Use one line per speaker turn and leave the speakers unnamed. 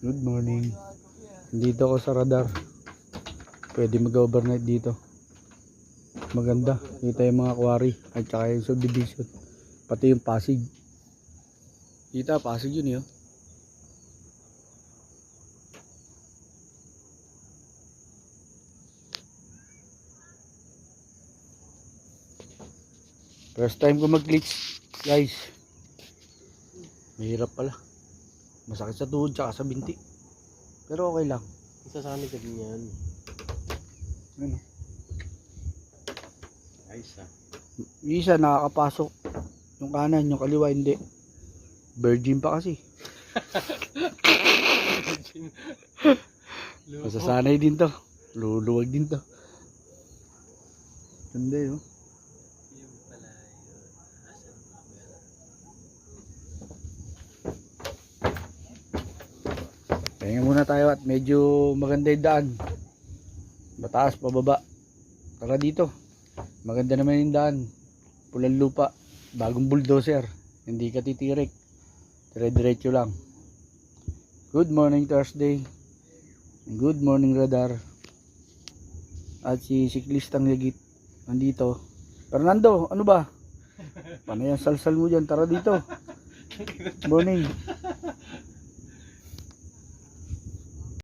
Good morning. Dito ako sa radar. Pwede mag-overnight dito. Maganda. Kita yung mga quarry at saka yung subdivision. Pati yung Pasig. Kita, Pasig yun yun. First time ko mag-glitch, guys. Mahirap pala. Masakit sa tuhod tsaka sa binti. Pero okay lang.
Isasanay ka din yan.
Ano?
Ayos ah.
Yung isa nakakapasok. Yung kanan, yung kaliwa hindi. Virgin pa kasi. Masasanay din to. Luluwag din to. Ganda yun.
Yung pala yun. Asan mo ba?
Pahinga muna tayo at medyo maganda yung daan. Mataas, pababa. Tara dito. Maganda naman yung daan. Pulang lupa. Bagong bulldozer. Hindi ka titirik. Dire-diretso lang. Good morning Thursday. Good morning radar. At si siklistang yagit nandito. Fernando, ano ba? Paano yung salsal mo dyan? Tara dito. Morning.